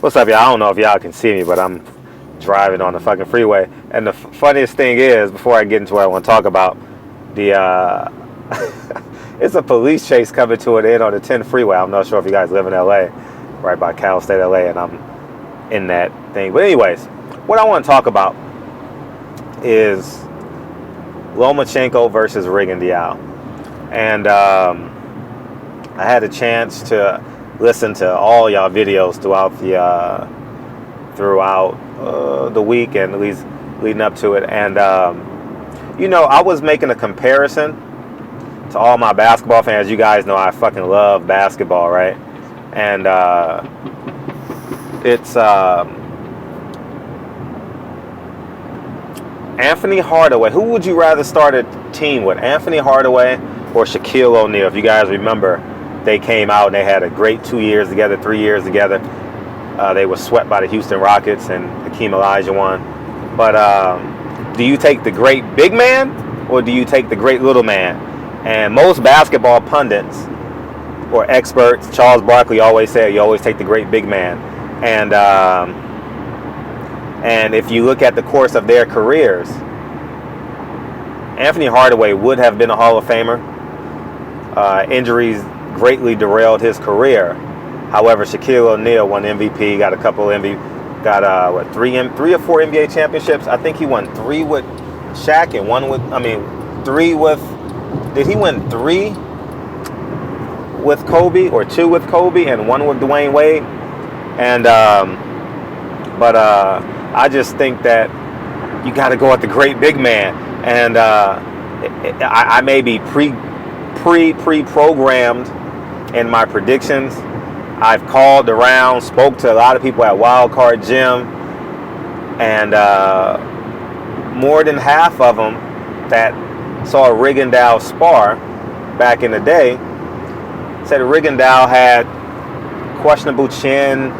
What's up, y'all? I don't know if y'all can see me, but I'm driving on the fucking freeway. And the funniest thing is, before I get into what I want to talk about, the it's a police chase coming to an end on the 10 freeway. I'm not sure if you guys live in LA, right by Cal State LA, and I'm in that thing. But anyways, what I want to talk about is Lomachenko versus Rigo. And I had a chance to listen to all y'all videos throughout the week and at least leading up to it. And I was making a comparison to all my basketball fans. You guys know I fucking love basketball, right? And it's Anthony Hardaway. Who would you rather start a team with, Anthony Hardaway or Shaquille O'Neal? If you guys remember, they came out and they had a great 2 years together, 3 years together. They were swept by the Houston Rockets and Hakeem Olajuwon. But do you take the great big man or do you take the great little man? And most basketball pundits or experts, Charles Barkley always said, you always take the great big man. And if you look at the course of their careers, Anthony Hardaway would have been a Hall of Famer. Injuries greatly derailed his career. However, Shaquille O'Neal won MVP, got a couple three or four NBA championships. I think he won 3 with Shaq and 3 with. Did he win 3 with Kobe or 2 with Kobe and 1 with Dwayne Wade? And I just think that you got to go at the great big man. And I may be pre-programmed in my predictions. I've called around, spoke to a lot of people at Wildcard Gym, and more than half of them that saw Rigo spar back in the day said Rigo had questionable chin,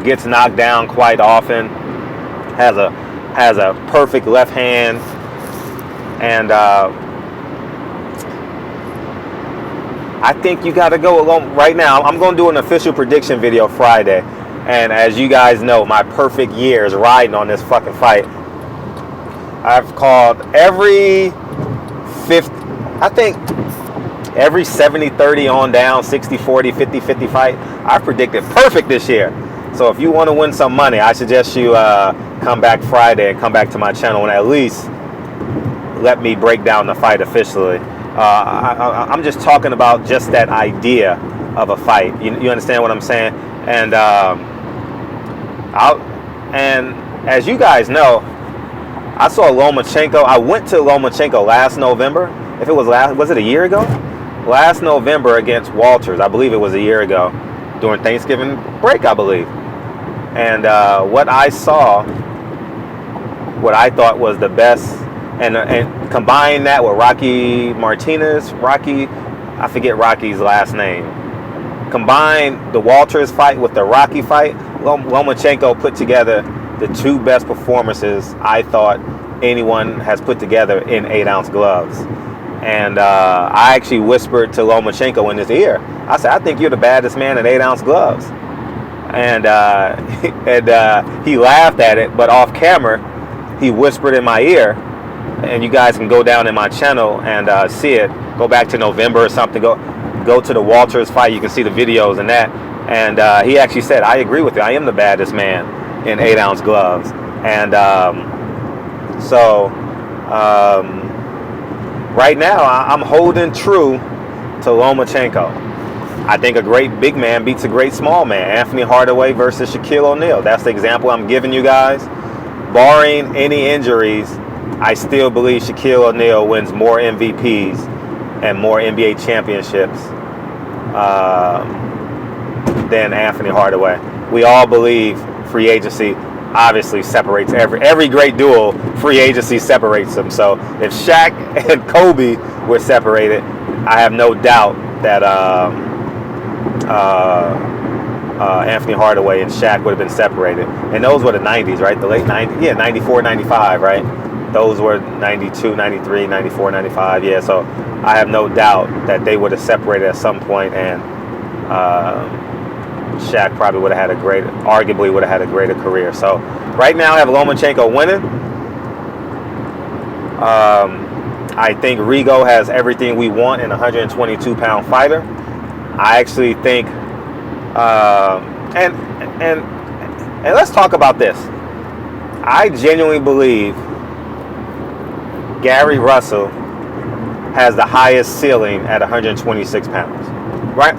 gets knocked down quite often, has a perfect left hand, and I think you got to go along right now. I'm going to do an official prediction video Friday. And as you guys know, my perfect year is riding on this fucking fight. I've called every 70-30 on down, 60-40, 50-50 fight. I predicted perfect this year. So if you want to win some money, I suggest you come back Friday and come back to my channel and at least let me break down the fight officially. I'm just talking about just that idea of a fight. You understand what I'm saying? And and as you guys know, I saw Lomachenko. I went to Lomachenko last November. If it was it a year ago? Last November against Walters. I believe it was a year ago during Thanksgiving break, I believe. And what I saw, what I thought was the best. And combine that with Rocky Martinez. I forget Rocky's last name. Combine the Walters fight with the Rocky fight. Lomachenko put together the 2 best performances I thought anyone has put together in 8-ounce gloves. And I actually whispered to Lomachenko in his ear. I said, I think you're the baddest man in 8-ounce gloves. And he laughed at it, but off camera, he whispered in my ear. And you guys can go down in my channel and see it. Go back to November or something. Go to the Walters fight. You can see the videos and that. And he actually said, I agree with you. I am the baddest man in 8-ounce gloves. And right now, I'm holding true to Lomachenko. I think a great big man beats a great small man. Anthony Hardaway versus Shaquille O'Neal. That's the example I'm giving you guys. Barring any injuries, I still believe Shaquille O'Neal wins more MVPs and more NBA championships than Anthony Hardaway. We all believe free agency obviously separates every great duel. Free agency separates them. So if Shaq and Kobe were separated, I have no doubt that Anthony Hardaway and Shaq would have been separated. And those were the 90s, right? The late 90s. Yeah, 94, 95, right? Those were 92, 93, 94, 95. Yeah, so I have no doubt that they would have separated at some point, and Shaq probably would have had arguably would have had a greater career. So right now I have Lomachenko winning. I think Rigo has everything we want in a 122-pound fighter. I actually think, and let's talk about this. I genuinely believe Gary Russell has the highest ceiling at 126 pounds, right?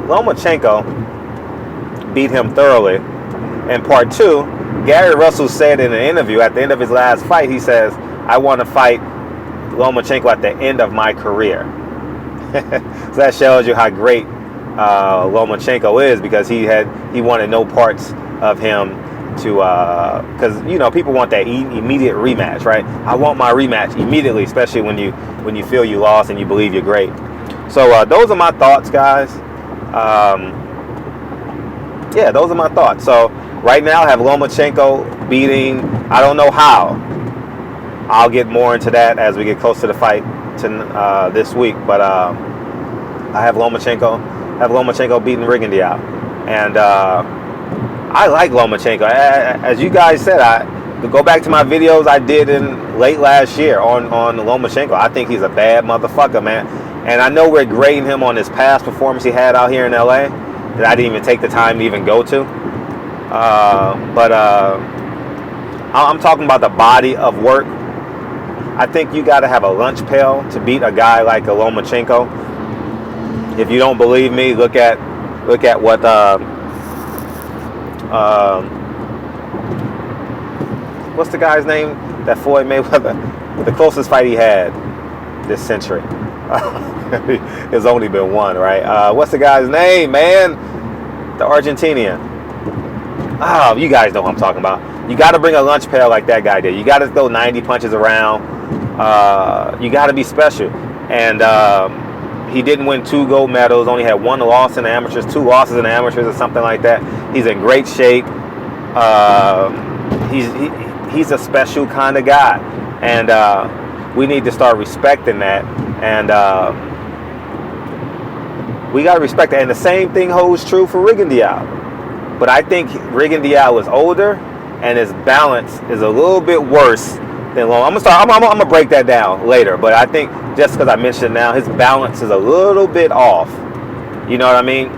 Lomachenko beat him thoroughly. In part 2, Gary Russell said in an interview at the end of his last fight, he says, I want to fight Lomachenko at the end of my career. So that shows you how great Lomachenko is, because he wanted no parts of him to, because people want that immediate rematch, right? I want my rematch immediately, especially when you feel you lost and you believe you're great. So those are my thoughts, guys. Yeah, those are my thoughts. So right now I have Lomachenko beating, I don't know how. I'll get more into that as we get close to the fight this week. But I have Lomachenko beating Rigondeaux. And I like Lomachenko. As you guys said, I go back to my videos I did in late last year on Lomachenko. I think he's a bad motherfucker, man. And I know we're grading him on his past performance he had out here in LA that I didn't even take the time to even go to. But I'm talking about the body of work. I think you got to have a lunch pail to beat a guy like a Lomachenko. If you don't believe me, look at what what's the guy's name that Floyd Mayweather, the closest fight he had this century. There's only been one, right? What's the guy's name, man? The Argentinian. Oh, you guys know what I'm talking about. You got to bring a lunch pail like that guy did. You got to throw 90 punches around. You got to be special. And he didn't win 2 gold medals. Only had 1 loss in the amateurs, 2 losses in the amateurs, or something like that. He's in great shape. He's a special kind of guy, and we need to start respecting that. And we got to respect that. And the same thing holds true for Rigondeaux. But I think Rigondeaux is older, and his balance is a little bit worse than Lomo. I'm gonna break that down later. But I think just because I mentioned it now, his balance is a little bit off. You know what I mean?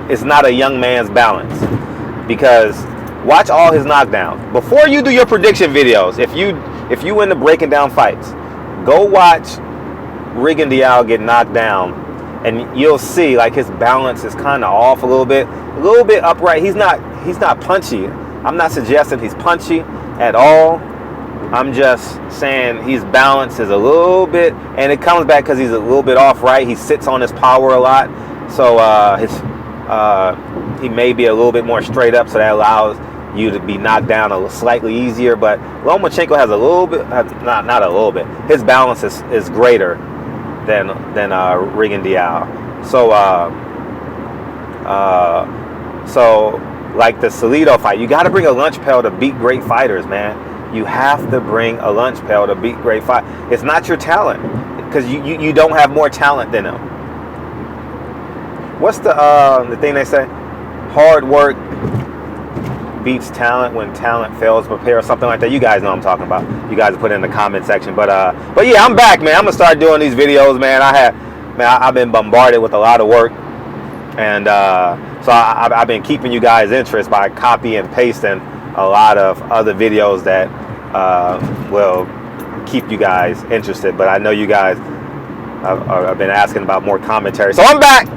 It's not a young man's balance. Because watch all his knockdowns before you do your prediction videos. If you into breaking down fights, go watch Rigondeaux get knocked down, and you'll see like his balance is kind of off a little bit upright. He's not punchy. I'm not suggesting he's punchy at all. I'm just saying his balance is a little bit, and it comes back because he's a little bit off, right? He sits on his power a lot, so he may be a little bit more straight up, so that allows you to be knocked down slightly easier. But Lomachenko has a little bit, not a little bit. His balance is greater than Rigondeaux. So like the Salido fight, you got to bring a lunch pail to beat great fighters, man. You have to bring a lunch pail to beat great fight. It's not your talent, because you don't have more talent than them. What's the thing they say? Hard work beats talent when talent fails to prepare, or something like that. You guys know what I'm talking about. You guys put it in the comment section. But yeah, I'm back, man. I'm gonna start doing these videos, man. I've been bombarded with a lot of work, and so I've been keeping you guys' interest by copy and pasting a lot of other videos that will keep you guys interested. But I know you guys have been asking about more commentary, so I'm back.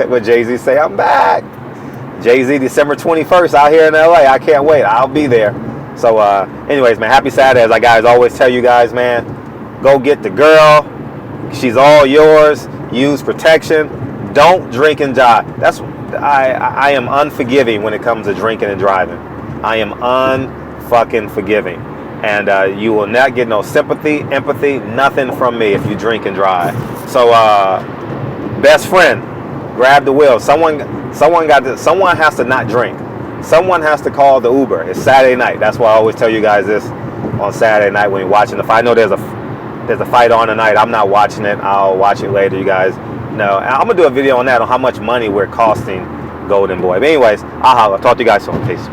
What Jay-Z say? I'm back. Jay-Z, December 21st out here in LA. I can't wait. I'll be there. So anyways, man, happy Saturday. As I guys always tell you guys, man, go get the girl. She's all yours. Use protection. Don't drink and drive. I am unforgiving when it comes to drinking and driving. I am unfucking forgiving. And you will not get no sympathy, empathy, nothing from me if you drink and drive. So best friend, grab the wheel. Someone has to not drink. Someone has to call the Uber. It's Saturday night. That's why I always tell you guys this on Saturday night when you're watching the fight. I know there's a fight on tonight. I'm not watching it. I'll watch it later. You guys No, I'm gonna do a video on that, on how much money we're costing Golden Boy. But anyways, I'll talk to you guys soon. Peace.